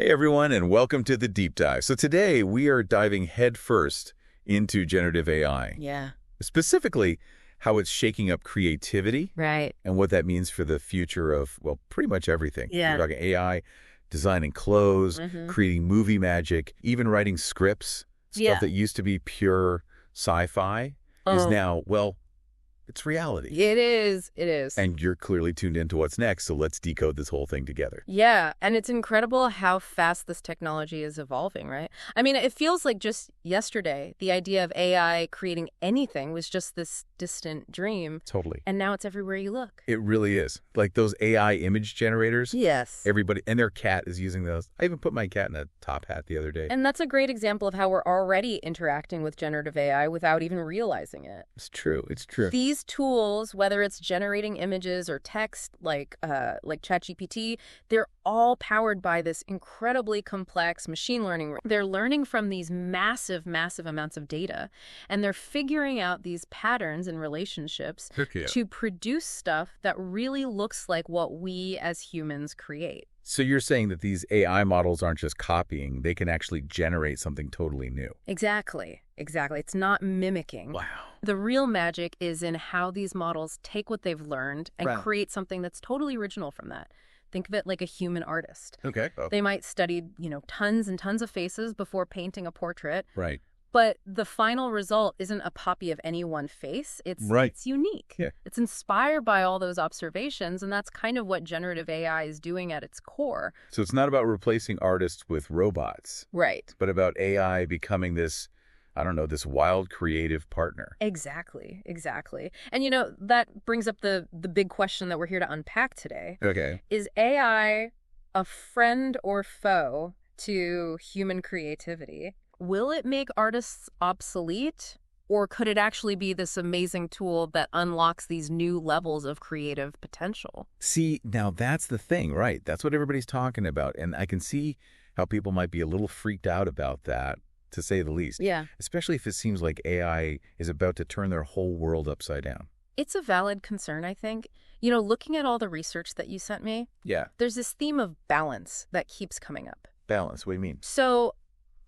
Hey everyone, and welcome to the Deep Dive. So today we are diving headfirst into generative AI, Yeah. specifically how it's shaking up creativity Right. and what that means for the future of, well, pretty much everything. Yeah. We're talking AI, designing clothes, creating movie magic, even writing scripts. Stuff Yeah. that used to be pure sci-fi is now, well, it's reality. It is. It is. And you're clearly tuned into what's next, so let's decode this whole thing together. Yeah. And it's incredible how fast this technology is evolving, right? I mean, it feels like just yesterday, the idea of AI creating anything was just this distant dream. Totally. And now it's everywhere you look. It really is. Like those AI image generators. Yes. Everybody, and their cat is using those. I even put my cat in a top hat the other day. And that's a great example of how we're already interacting with generative AI without even realizing it. It's true. It's true. These tools, whether it's generating images or text like ChatGPT, they're all powered by this incredibly complex machine learning. They're learning from these massive, massive amounts of data, and they're figuring out these patterns and relationships to produce stuff that really looks like what we as humans create. So you're saying that these AI models aren't just copying, they can actually generate something totally new. Exactly. Exactly. It's not mimicking. Wow. The real magic is in how these models take what they've learned and Right. create something that's totally original from that. Think of it like a human artist. Okay. They might study, tons and tons of faces before painting a portrait, Right. but the final result isn't a copy of any one face. It's unique. Yeah. It's inspired by all those observations, and that's kind of what generative AI is doing at its core. So it's not about replacing artists with robots, Right. but about AI becoming this, I don't know, this wild creative partner. Exactly. Exactly. And, that brings up the big question that we're here to unpack today. Okay. Is AI a friend or foe to human creativity? Will it make artists obsolete, or could it actually be this amazing tool that unlocks these new levels of creative potential? See, now that's the thing, right? That's what everybody's talking about. And I can see how people might be a little freaked out about that, to say the least. Yeah. Especially if it seems like AI is about to turn their whole world upside down. It's a valid concern, I think. Looking at all the research that you sent me, Yeah. there's this theme of balance that keeps coming up. Balance, what do you mean? So,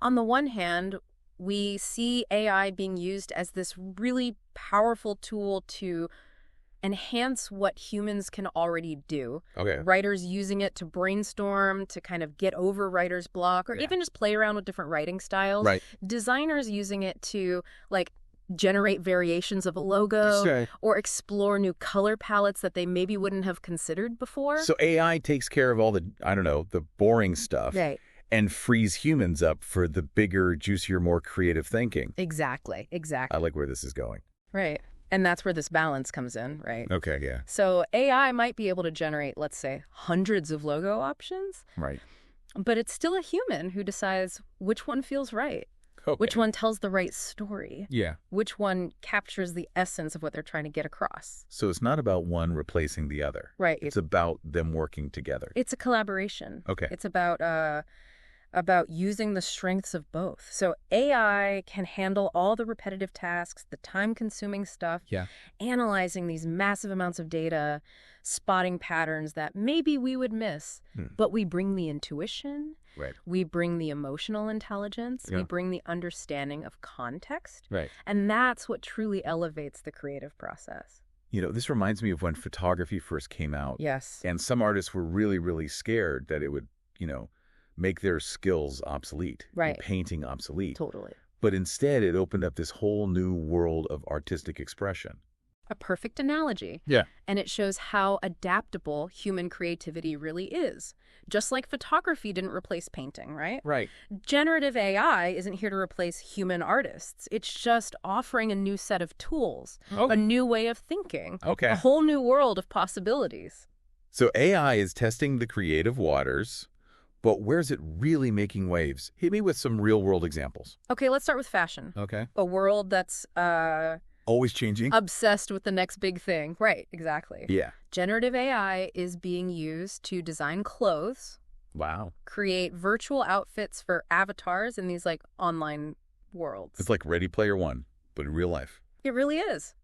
on the one hand, we see AI being used as this really powerful tool to enhance what humans can already do. Okay. Writers using it to brainstorm, to kind of get over writer's block, or even just play around with different writing styles. Right. Designers using it to, generate variations of a logo or explore new color palettes that they maybe wouldn't have considered before. So AI takes care of all the, I don't know, the boring stuff. Right. And frees humans up for the bigger, juicier, more creative thinking. Exactly. I like where this is going. Right. And that's where this balance comes in, right? Okay, yeah. So AI might be able to generate, let's say, hundreds of logo options. Right. But it's still a human who decides which one feels right, which one tells the right story, which one captures the essence of what they're trying to get across. So it's not about one replacing the other. Right. It's about them working together. It's a collaboration. Okay. It's about using the strengths of both. So AI can handle all the repetitive tasks, the time-consuming stuff, analyzing these massive amounts of data, spotting patterns that maybe we would miss, but we bring the intuition, we bring the emotional intelligence, we bring the understanding of context, and that's what truly elevates the creative process. This reminds me of when photography first came out. Yes. And some artists were really, really scared that it would, make their skills obsolete. Right. Painting obsolete. Totally. But instead, it opened up this whole new world of artistic expression. A perfect analogy. Yeah. And it shows how adaptable human creativity really is. Just like photography didn't replace painting, right? Right. Generative AI isn't here to replace human artists. It's just offering a new set of tools, a new way of thinking, a whole new world of possibilities. So AI is testing the creative waters, but where's it really making waves? Hit me with some real-world examples. Okay, let's start with fashion. Okay. A world that's always changing. Obsessed with the next big thing. Right, exactly. Yeah. Generative AI is being used to design clothes. Wow. Create virtual outfits for avatars in these online worlds. It's like Ready Player One, but in real life. It really is.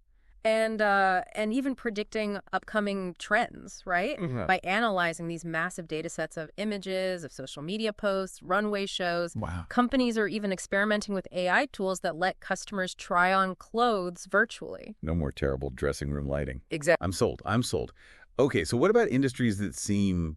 and even predicting upcoming trends, right? Mm-hmm. By analyzing these massive data sets of images, of social media posts, runway shows. Wow. Companies are even experimenting with AI tools that let customers try on clothes virtually. No more terrible dressing room lighting. Exactly. I'm sold. I'm sold. Okay, so what about industries that seem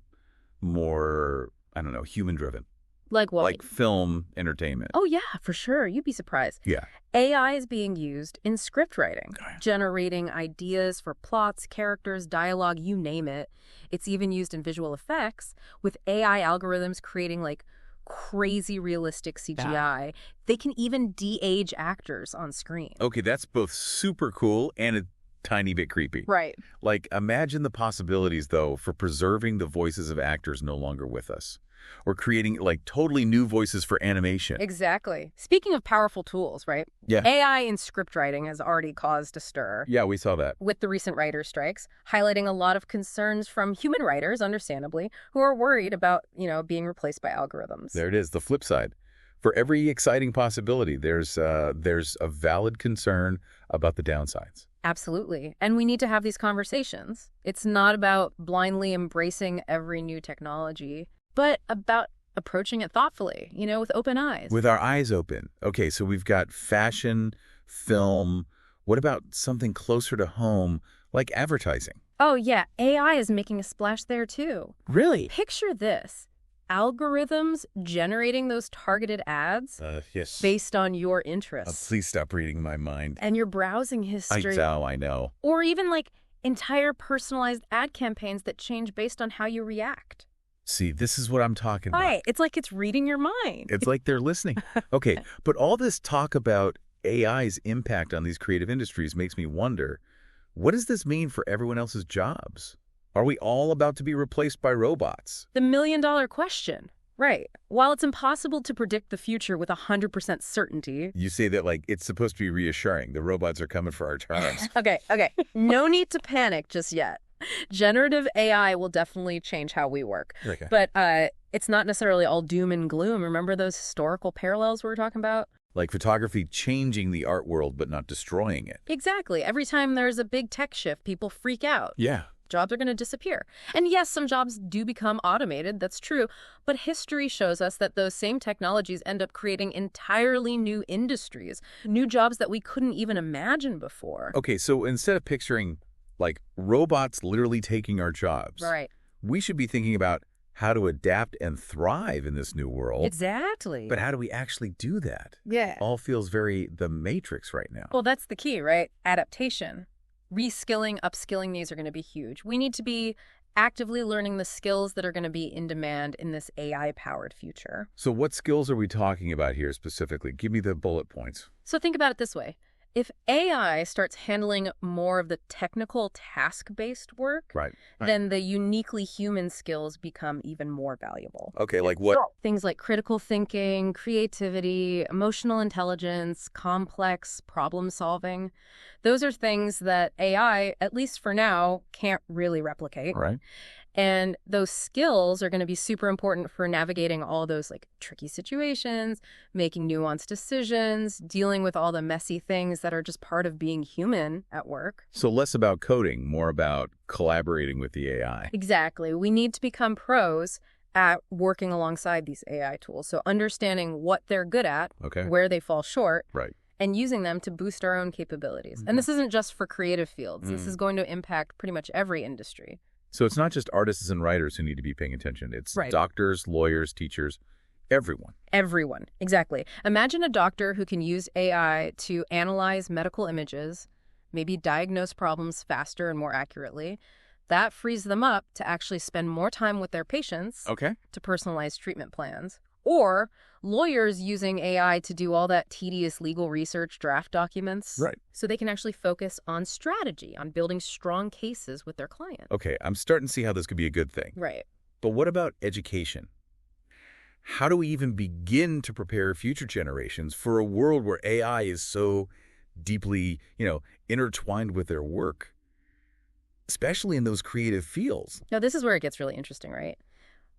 more, I don't know, human-driven? Like what? Like film, entertainment. Oh, yeah, for sure. You'd be surprised. Yeah. AI is being used in script writing, Oh, yeah. generating ideas for plots, characters, dialogue, you name it. It's even used in visual effects, with AI algorithms creating like crazy realistic CGI. They can even de-age actors on screen. Okay, that's both super cool and a tiny bit creepy. Right. Like, imagine the possibilities, though, for preserving the voices of actors no longer with us. Or creating, like, totally new voices for animation. Exactly. Speaking of powerful tools, right? Yeah. AI in script writing has already caused a stir. Yeah, we saw that. With the recent writer strikes, highlighting a lot of concerns from human writers, understandably, who are worried about, being replaced by algorithms. There it is, the flip side. For every exciting possibility, there's a valid concern about the downsides. Absolutely. And we need to have these conversations. It's not about blindly embracing every new technology, but about approaching it thoughtfully, with open eyes. With our eyes open. Okay, so we've got fashion, film. What about something closer to home, like advertising? Oh, yeah. AI is making a splash there, too. Really? Picture this. Algorithms generating those targeted ads Yes. based on your interests. Please stop reading my mind. And your browsing history. I know. Or even like entire personalized ad campaigns that change based on how you react. See, this is what I'm talking about. Right. It's like it's reading your mind. It's like they're listening. Okay, but all this talk about AI's impact on these creative industries makes me wonder, what does this mean for everyone else's jobs? Are we all about to be replaced by robots? The million-dollar question. Right. While it's impossible to predict the future with 100% certainty. You say that like it's supposed to be reassuring. The robots are coming for our jobs. Okay. No need to panic just yet. Generative AI will definitely change how we work. Okay. But it's not necessarily all doom and gloom. Remember those historical parallels we were talking about? Like photography changing the art world but not destroying it. Exactly. Every time there's a big tech shift, people freak out. Yeah. Jobs are going to disappear. And yes, some jobs do become automated, that's true, but history shows us that those same technologies end up creating entirely new industries, new jobs that we couldn't even imagine before. Okay, so instead of picturing like robots literally taking our jobs, Right. we should be thinking about how to adapt and thrive in this new world. Exactly. But how do we actually do that? Yeah. All feels very The Matrix right now. Well, that's the key, right? Adaptation. Reskilling, upskilling, these are going to be huge. We need to be actively learning the skills that are going to be in demand in this AI-powered future. So what skills are we talking about here specifically? Give me the bullet points. So think about it this way. If AI starts handling more of the technical task-based work, Right. then the uniquely human skills become even more valuable. Okay, like what? Things like critical thinking, creativity, emotional intelligence, complex problem solving. Those are things that AI, at least for now, can't really replicate. Right. And those skills are going to be super important for navigating all those like tricky situations, making nuanced decisions, dealing with all the messy things that are just part of being human at work. So less about coding, more about collaborating with the AI. Exactly. We need to become pros at working alongside these AI tools. So understanding what they're good at, Okay. where they fall short, Right. and using them to boost our own capabilities. And this isn't just for creative fields. This is going to impact pretty much every industry. So it's not just artists and writers who need to be paying attention. It's Right. doctors, lawyers, teachers, everyone. Everyone. Exactly. Imagine a doctor who can use AI to analyze medical images, maybe diagnose problems faster and more accurately. That frees them up to actually spend more time with their patients, Okay. to personalize treatment plans. Or lawyers using AI to do all that tedious legal research, draft documents. Right. So they can actually focus on strategy, on building strong cases with their client. Okay, I'm starting to see how this could be a good thing. Right. But what about education? How do we even begin to prepare future generations for a world where AI is so deeply, intertwined with their work, especially in those creative fields? Now, this is where it gets really interesting, right?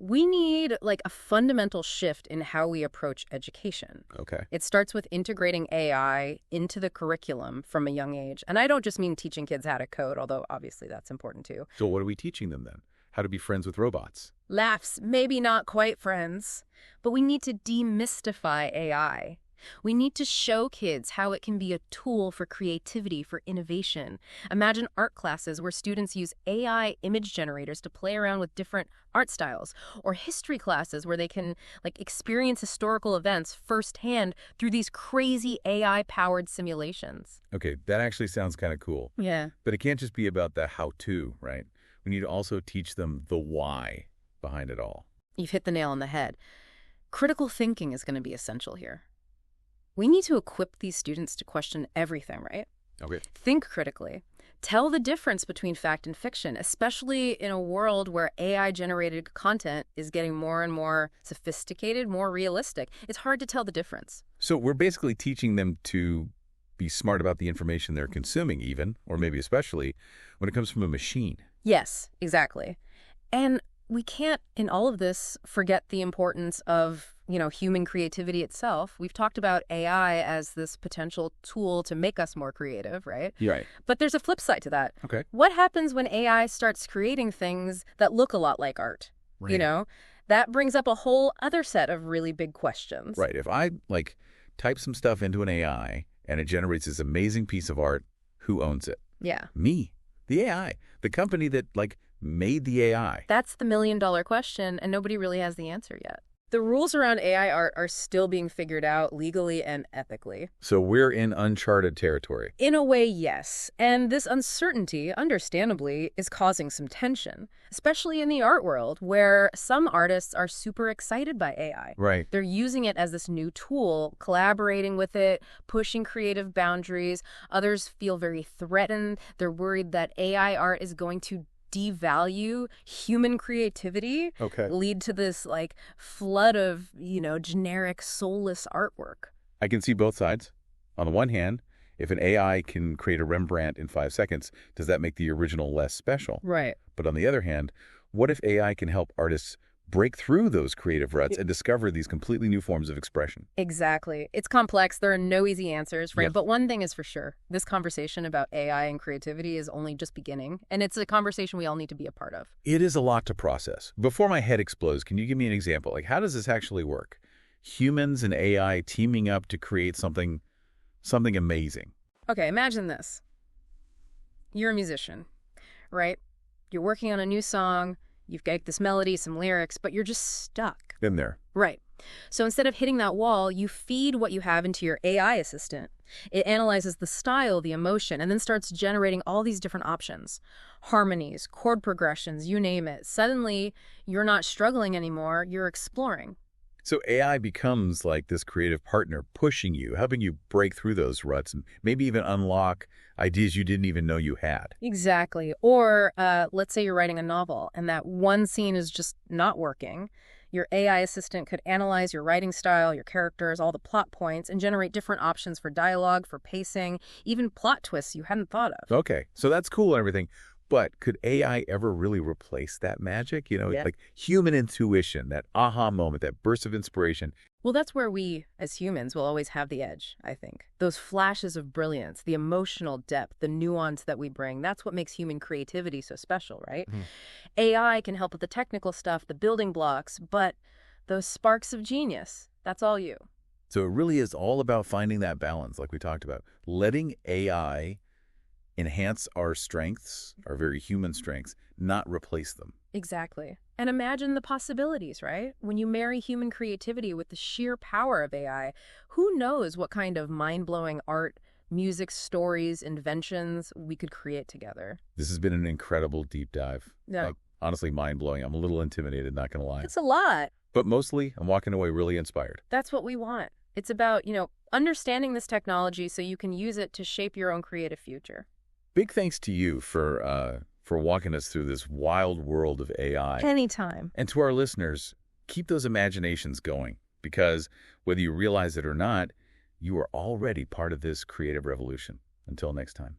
We need like a fundamental shift in how we approach education. Okay. It starts with integrating AI into the curriculum from a young age. And I don't just mean teaching kids how to code, although obviously that's important too. So what are we teaching them then? How to be friends with robots? Laughs, maybe not quite friends, but we need to demystify AI. We need to show kids how it can be a tool for creativity, for innovation. Imagine art classes where students use AI image generators to play around with different art styles, or history classes where they can experience historical events firsthand through these crazy AI-powered simulations. Okay, that actually sounds kind of cool. Yeah. But it can't just be about the how-to, right? We need to also teach them the why behind it all. You've hit the nail on the head. Critical thinking is going to be essential here. We need to equip these students to question everything, right? Okay. Think critically. Tell the difference between fact and fiction, especially in a world where AI-generated content is getting more and more sophisticated, more realistic. It's hard to tell the difference. So we're basically teaching them to be smart about the information they're consuming even, or maybe especially, when it comes from a machine. Yes, exactly. And we can't, in all of this, forget the importance of, human creativity itself. We've talked about AI as this potential tool to make us more creative, right? You're right. But there's a flip side to that. Okay. What happens when AI starts creating things that look a lot like art? Right. That brings up a whole other set of really big questions. Right. If I, type some stuff into an AI and it generates this amazing piece of art, who owns it? Yeah. Me. The AI. The company that, made the AI. That's the million-dollar question, and nobody really has the answer yet. The rules around AI art are still being figured out legally and ethically. So we're in uncharted territory. In a way, yes. And this uncertainty, understandably, is causing some tension, especially in the art world, where some artists are super excited by AI. Right. They're using it as this new tool, collaborating with it, pushing creative boundaries. Others feel very threatened. They're worried that AI art is going to devalue human creativity, lead to this flood of, generic soulless artwork. I can see both sides. On the one hand, if an AI can create a Rembrandt in 5 seconds, does that make the original less special? Right. But on the other hand, what if AI can help artists break through those creative ruts and discover these completely new forms of expression? Exactly. It's complex. There are no easy answers, right? Yes. But one thing is for sure. This conversation about AI and creativity is only just beginning, and it's a conversation we all need to be a part of. It is a lot to process. Before my head explodes, can you give me an example? How does this actually work? Humans and AI teaming up to create something amazing. Okay, imagine this. You're a musician, right? You're working on a new song. You've got this melody, some lyrics, but you're just stuck. Been there. Right. So instead of hitting that wall, you feed what you have into your AI assistant. It analyzes the style, the emotion, and then starts generating all these different options. Harmonies, chord progressions, you name it. Suddenly, you're not struggling anymore, you're exploring. So AI becomes like this creative partner pushing you, helping you break through those ruts and maybe even unlock ideas you didn't even know you had. Exactly. Or let's say you're writing a novel and that one scene is just not working. Your AI assistant could analyze your writing style, your characters, all the plot points, and generate different options for dialogue, for pacing, even plot twists you hadn't thought of. Okay, so that's cool and everything. But could AI ever really replace that magic? Like human intuition, that aha moment, that burst of inspiration. Well, that's where we, as humans, will always have the edge, I think. Those flashes of brilliance, the emotional depth, the nuance that we bring, that's what makes human creativity so special, right? Mm-hmm. AI can help with the technical stuff, the building blocks, but those sparks of genius, that's all you. So it really is all about finding that balance, like we talked about. Letting AI enhance our strengths, our very human strengths, not replace them. Exactly. And imagine the possibilities, right? When you marry human creativity with the sheer power of AI, who knows what kind of mind-blowing art, music, stories, inventions we could create together. This has been an incredible deep dive. Yeah. Honestly, mind-blowing. I'm a little intimidated, not going to lie. It's a lot. But mostly, I'm walking away really inspired. That's what we want. It's about, understanding this technology so you can use it to shape your own creative future. Big thanks to you for walking us through this wild world of AI. Anytime. And to our listeners, keep those imaginations going, because whether you realize it or not, you are already part of this creative revolution. Until next time.